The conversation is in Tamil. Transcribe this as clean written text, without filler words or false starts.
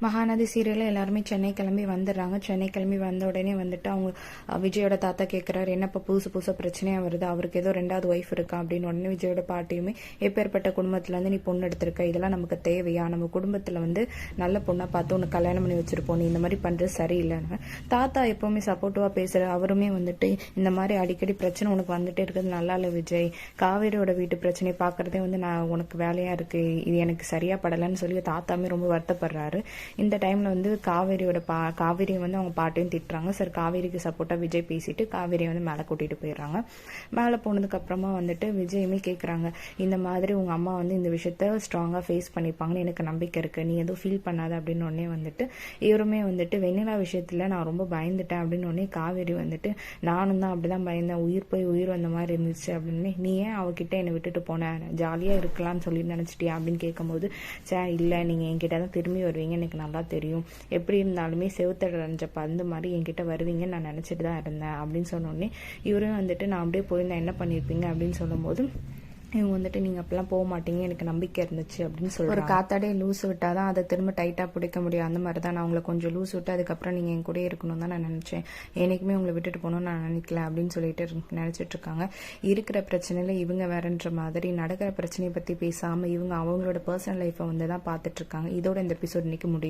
மகாநதி சீரியலில் எல்லாருமே சென்னை கிளம்பி வந்துடுறாங்க. சென்னை கிளம்பி வந்த உடனே வந்துட்டு அவங்க விஜயோட தாத்தா கேட்குறாரு, என்னப்பா புதுசு புதுசாக பிரச்சனையாக வருது, அவருக்கு ஏதோ 2வது ஒய்ஃப் இருக்கா அப்படின்னு. உடனே விஜயோட பாட்டியுமே, எப்பேற்பட்ட குடும்பத்தில் வந்து நீ பொண்ணு எடுத்திருக்க, இதெல்லாம் நமக்கு தேவையா, நம்ம குடும்பத்தில் வந்து நல்ல பொண்ணாக பார்த்து உனக்கு கல்யாணம் பண்ணி வச்சிருப்போம், நீ இந்த மாதிரி பண்ணுறது சரியில்லைன்னு. தாத்தா எப்போவுமே சப்போர்ட்டிவாக பேசுகிற அவருமே வந்துட்டு, இந்த மாதிரி அடிக்கடி பிரச்சனை உனக்கு வந்துட்டே இருக்குது, நல்லா இல்லை விஜய், காவேரியோட வீட்டு பிரச்சனையை பார்க்குறதே வந்து நான் உனக்கு வேலையாக இருக்குது, இது எனக்கு சரியாக படலைன்னு சொல்லி தாத்தாமே ரொம்ப வருத்தப்படுறாரு. இந்த டைமில் வந்து காவேரியை வந்து அவங்க பாட்டையும் திட்டுறாங்க. சார் காவேரிக்கு சப்போர்ட்டாக விஜய் பேசிட்டு காவேரியை வந்து மேலே கூட்டிகிட்டு போயிடுறாங்க. மேலே போனதுக்கப்புறமா வந்துட்டு விஜயுமே கேட்குறாங்க, இந்த மாதிரி உங்கள் அம்மா வந்து இந்த விஷயத்த ஸ்ட்ராங்காக ஃபேஸ் பண்ணிப்பாங்கன்னு எனக்கு நம்பிக்கை இருக்குது, நீ எதுவும் ஃபீல் பண்ணாத அப்படின்னு உடனே வந்துட்டு இவருமே வந்துட்டு வெண்ணிலா விஷயத்தில் நான் ரொம்ப பயந்துட்டேன் அப்படின்னு உடனே காவேரி வந்துட்டு நானும் தான் அப்படி தான் பயந்தேன், உயிர் போய் உயிர் வந்த மாதிரி இருந்துச்சு அப்படின்னு. நீ ஏன் அவகிட்ட என்னை விட்டுட்டு போனேன், ஜாலியாக இருக்கலாம்னு சொல்லி நினச்சிட்டியா அப்படின்னு கேட்கும்போது, இல்லை நீங்கள் என்கிட்ட தான் திரும்பி வருவீங்க எனக்கு நல்லா தெரியும், எப்படி இருந்தாலுமே செவுத்தடைஞ்ச பந்து மாதிரி என்கிட்ட வருவீங்கன்னு நான் நினச்சிட்டு தான் இருந்தேன் அப்படின்னு சொன்னோடனே இவரும் வந்துட்டு நான் அப்படியே போயிருந்தேன் என்ன பண்ணியிருப்பீங்க அப்படின்னு சொல்லும்போது இவங்க வந்துட்டு நீங்கள் அப்பெல்லாம் போக மாட்டீங்க எனக்கு நம்பிக்கை இருந்துச்சு அப்படின்னு சொல்லி, ஒரு காத்தாடே லூஸ் விட்டால் தான் அதை திரும்ப டைட்டாக பிடிக்க முடியும், அந்த மாதிரி தான் நான் உங்களை கொஞ்சம் லூஸ் விட்டு அதுக்கப்புறம் நீங்கள் என் கூட இருக்கணும் தான் நான் நினச்சேன், எனக்குமே உங்களை விட்டுட்டு போகணும்னு நான் நினைக்கல அப்படின்னு சொல்லிட்டு நினச்சிட்டு இருக்காங்க. இருக்கிற பிரச்சனையில் இவங்க வேறன்ற மாதிரி நடக்கிற பிரச்சனையை பற்றி பேசாமல் இவங்க அவங்களோட பர்சனல் லைஃப்பை வந்து தான் பார்த்துட்டு இருக்காங்க. இதோட இந்த எபிசோட் இன்னைக்கு முடியும்.